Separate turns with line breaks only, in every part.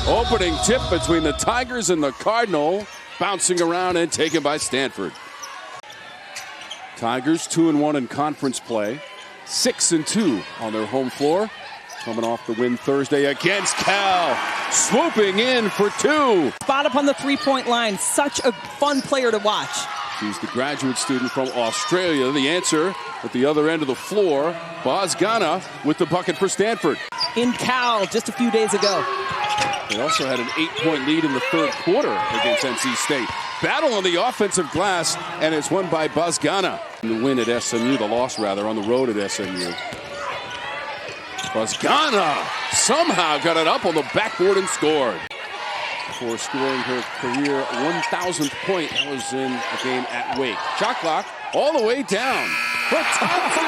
Opening tip between the Tigers and the Cardinal. Bouncing around and taken by Stanford. Tigers 2-1 in conference play. 6-2 on their home floor. Coming off the win Thursday against Cal. Swooping in for 2.
Spot up on the three-point line. Such a fun player to watch.
She's the graduate student from Australia. The answer at the other end of the floor. Bozgana with the bucket for Stanford.
In Cal just a few days ago.
They also had an 8-point lead in the third quarter against NC State. Battle on the offensive glass, and it's won by Bozgana. The win at SMU, the loss rather, on the road at SMU. Bozgana somehow got it up on the backboard and scored. Before scoring her career 1,000th point, that was in a game at Wake. Shot clock all the way down. For Thompson!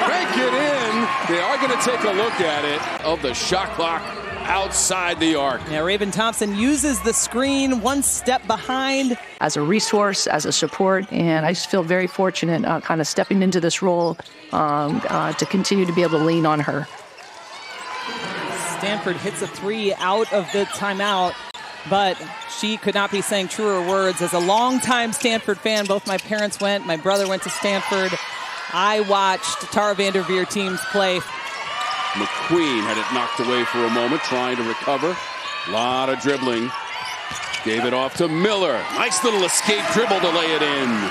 Crank it in. They are going to take a look at it of the shot clock outside the arc.
Yeah, Raven Thompson uses the screen one step behind.
As a resource, as a support, and I just feel very fortunate kind of stepping into this role to continue to be able to lean on her.
Stanford hits a 3 out of the timeout, but she could not be saying truer words. As a longtime Stanford fan, both my parents went, my brother went to Stanford. I watched Tara Vanderveer teams play.
McQueen had it knocked away for a moment, trying to recover. A lot of dribbling. Gave it off to Miller. Nice little escape dribble to lay it in.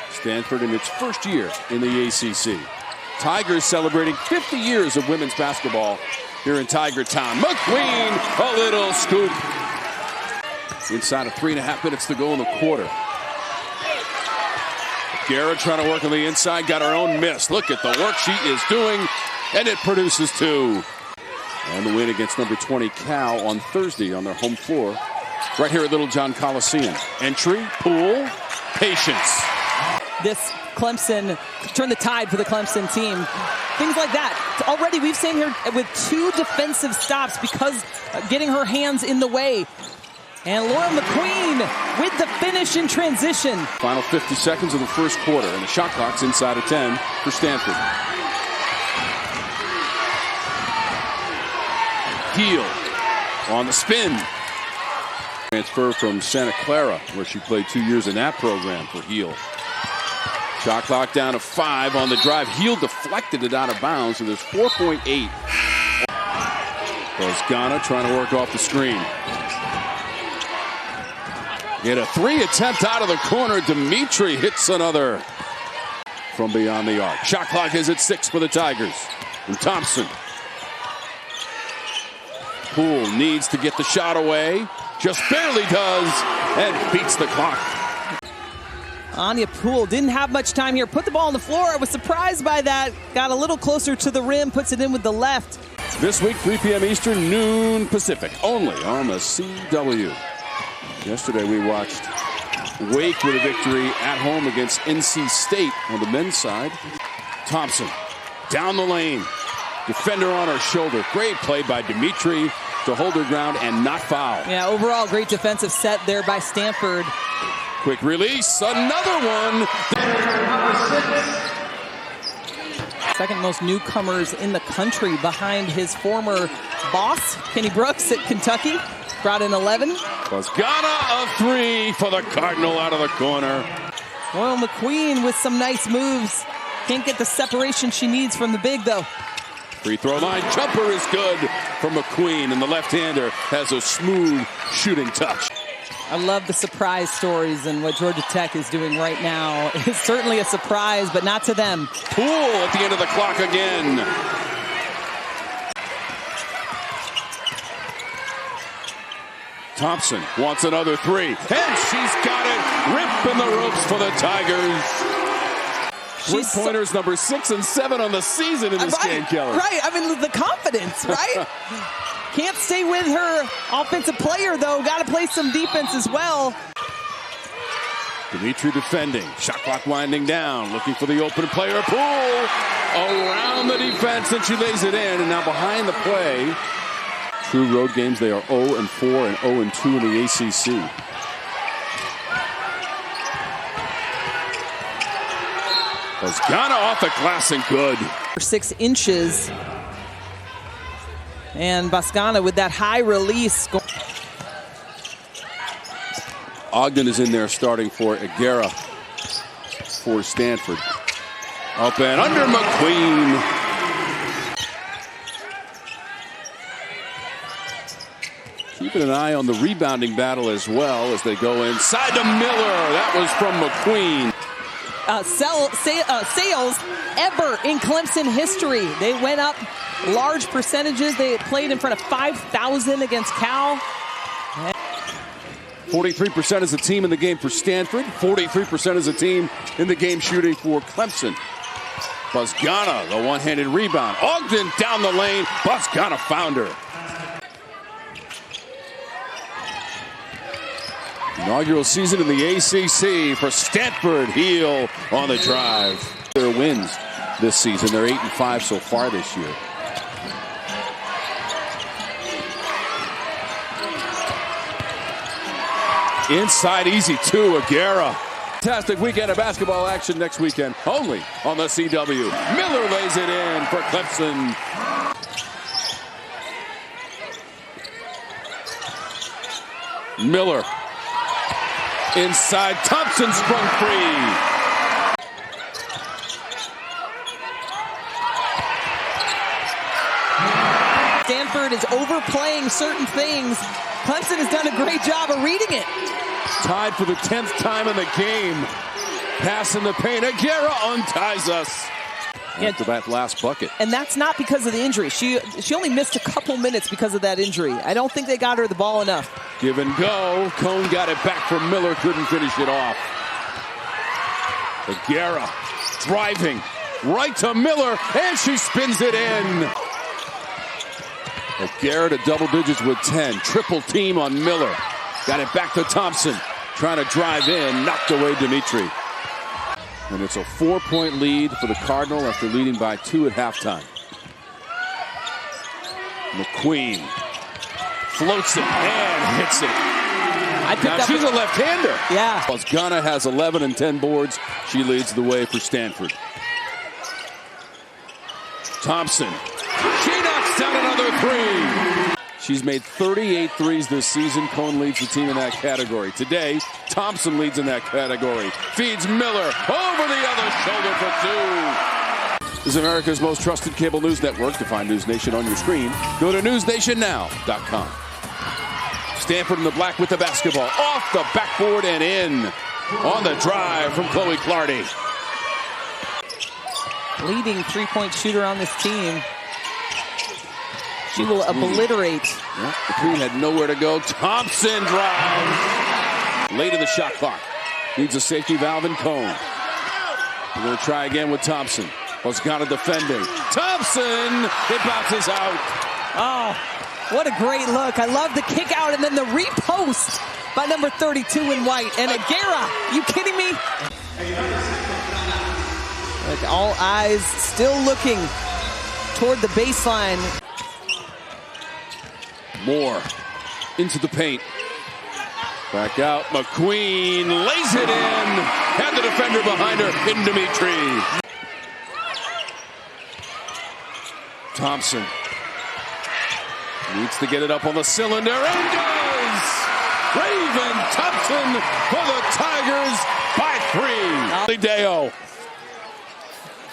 Stanford in its first year in the ACC. Tigers celebrating 50 years of women's basketball here in Tiger Town. McQueen, a little scoop. Inside of 3.5 minutes to go in the quarter. Agara trying to work on the inside, got her own miss. Look at the work she is doing, and it produces 2. And the win against number 20 Cal on Thursday on their home floor. Right here at Little John Coliseum. Entry, Poole, patience.
This Clemson turned the tide for the Clemson team. Things like that. Already we've seen her with 2 defensive stops because getting her hands in the way. And Loyal McQueen with the finish in transition.
Final 50 seconds of the first quarter, and the shot clock's inside of 10 for Stanford. Heel on the spin. Transfer from Santa Clara, where she played 2 years in that program for Heel. Shot clock down to 5 on the drive. Heel deflected it out of bounds, so there's 4.8. Bozgana trying to work off the screen. Get a 3 attempt out of the corner. Dimitri hits another from beyond the arc. Shot clock is at 6 for the Tigers. And Thompson. Poole needs to get the shot away. Just barely does, and beats the clock.
Anya Poole didn't have much time here. Put the ball on the floor. I was surprised by that. Got a little closer to the rim. Puts it in with the left.
This week, 3 p.m. Eastern, noon Pacific. Only on the CW. Yesterday, we watched Wake with a victory at home against NC State on the men's side. Thompson down the lane. Defender on her shoulder. Great play by Dimitri to hold her ground and not foul.
Yeah, overall, great defensive set there by Stanford.
Quick release, another one.
Second most newcomers in the country behind his former boss, Kenny Brooks at Kentucky. Brought in 11.
Bozgana, a 3 for the Cardinal out of the corner.
Loyal McQueen with some nice moves. Can't get the separation she needs from the big, though.
Free throw line jumper is good from McQueen, and the left-hander has a smooth shooting touch.
I love the surprise stories, and what Georgia Tech is doing right now is certainly a surprise, but not to them.
Poole at the end of the clock again. Thompson wants another 3, and she's got it. Ripping the ropes for the Tigers. Three-pointers number 6 and 7 on the season in this game, Keller.
Right, I mean, the confidence, right? Can't stay with her offensive player, though. Got to play some defense as well.
Dimitri defending. Shot clock winding down. Looking for the open player. Poole around the defense, and she lays it in. And now behind the play. True road games, they are 0-4 and 0-2 in the ACC. Bozgana off the glass and good.
6 inches. And Boscana with that high release.
Ogden is in there starting for Agara for Stanford. Up and under McQueen. Keeping an eye on the rebounding battle as well as they go inside to Miller. That was from McQueen.
Sales ever in Clemson history. They went up large percentages. They played in front of 5,000 against Cal.
43% as a team in the game for Stanford. 43% as a team in the game shooting for Clemson. Boscana, the one-handed rebound. Ogden down the lane. Boscana found her. Inaugural season in the ACC for Stanford. Heel on the drive. Their wins this season. They're 8-5 so far this year. Inside easy to Agara. Fantastic weekend of basketball action next weekend. Only on the CW. Miller lays it in for Clemson. Miller. Inside, Thompson sprung free.
Stanford is overplaying certain things. Clemson has done a great job of reading it.
Tied for the 10th time in the game. Pass in the paint. Agara unties us. After that last bucket.
And that's not because of the injury. She only missed a couple minutes because of that injury. I don't think they got her the ball enough.
Give and go. Cone got it back from Miller. Couldn't finish it off. Agara driving right to Miller. And she spins it in. Agara to double digits with 10. Triple team on Miller. Got it back to Thompson. Trying to drive in. Knocked away Dimitri. And it's a 4-point lead for the Cardinal after leading by 2 at halftime. McQueen floats it and hits it. Now she's a left-hander.
Yeah.
Boscana has 11 and 10 boards. She leads the way for Stanford. Thompson. She knocks down another three. She's made 38 threes this season. Cone leads the team in that category. Today, Thompson leads in that category. Feeds Miller over the other shoulder for 2. This is America's most trusted cable news network. To find News Nation on your screen, go to newsnationnow.com. Stanford in the black with the basketball. Off the backboard and in. On the drive from Chloe Clardy.
Leading three-point shooter on this team. She will obliterate.
Yeah, the Queen had nowhere to go. Thompson drives. Late in the shot clock. Needs a safety valve and Cone. We're going to try again with Thompson. Boscana defending. Thompson! It bounces out.
Oh, what a great look. I love the kick out and then the repost by number 32 in white. And Agara, you kidding me? Like all eyes still looking toward the baseline.
Moore into the paint. Back out. McQueen lays it in. Had the defender behind her in Dimitri. Thompson needs to get it up on the cylinder and does. Raven Thompson for the Tigers by 3. Deo.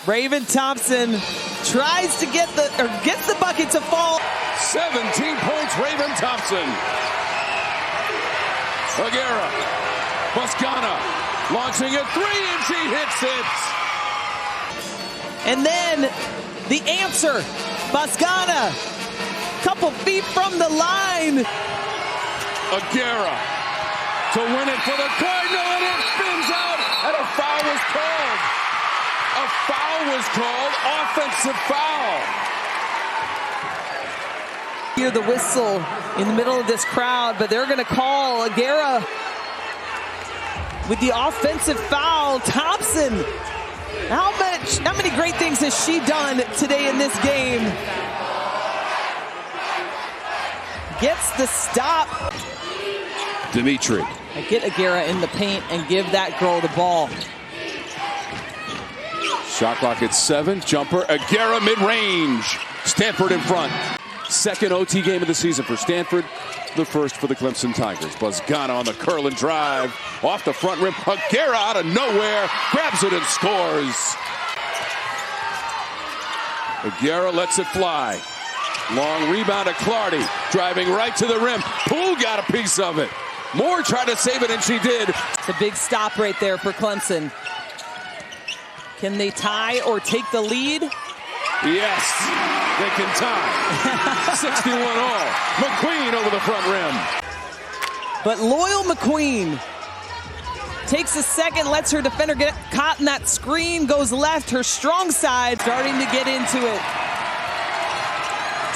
Raven Thompson tries to gets the bucket to fall.
17 points, Raven Thompson. Agara. Boscana launching a 3 and she hits it.
And then the answer. Boscana, couple feet from the line.
Agara to win it for the Cardinal and it spins out and a foul was called. A foul was called, offensive foul.
Hear the whistle in the middle of this crowd, but they're going to call Agara with the offensive foul. Thompson, how many great things has she done today in this game? Gets the stop.
Dimitri.
Get Agara in the paint and give that girl the ball. Shot clock at 7. Jumper. Agara mid-range. Stanford in front.
second OT game of the season for Stanford, the first for the Clemson Tigers. Buzgana on the curl and drive. Off the front rim. Agara out of nowhere. Grabs it and scores. Agara lets it fly. Long rebound to Clardy. Driving right to the rim. Poole got a piece of it. Moore tried to save it, and she did.
It's a big stop right there for Clemson. Can they tie or take the lead?
Yes, they can tie. 61 all. McQueen over the front rim.
But Loyal McQueen takes a second, lets her defender get caught in that screen, goes left, her strong side, starting to get into it.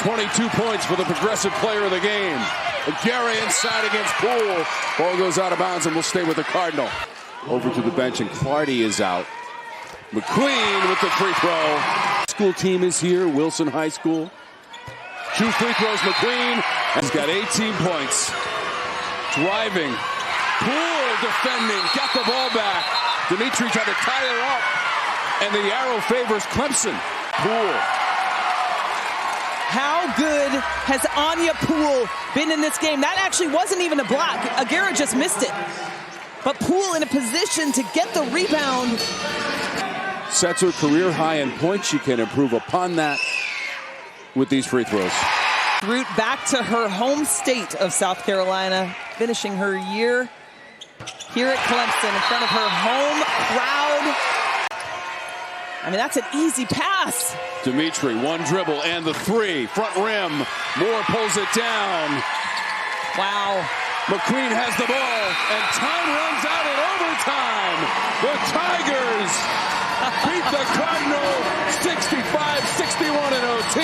22 points for the progressive player of the game. Agara inside against Poole. Ball goes out of bounds and will stay with the Cardinal. Over to the bench, and Clardy is out. McQueen with the free throw. School team is here, Wilson High School. 2 free throws, McQueen. He's got 18 points. Driving. Poole defending. Got the ball back. Dimitri tried to tie her up. And the arrow favors Clemson. Poole.
How good has Anya Poole been in this game? That actually wasn't even a block. Agara just missed it. But Poole in a position to get the rebound.
Sets her career high in points. She can improve upon that with these free throws.
Route back to her home state of South Carolina, finishing her year here at Clemson in front of her home crowd. I mean, that's an easy pass.
Dimitri, one dribble and the three. Front rim. Moore pulls it down.
Wow.
McQueen has the ball, and time runs out in overtime. The Tigers beat the Cardinal 65-61 in OT.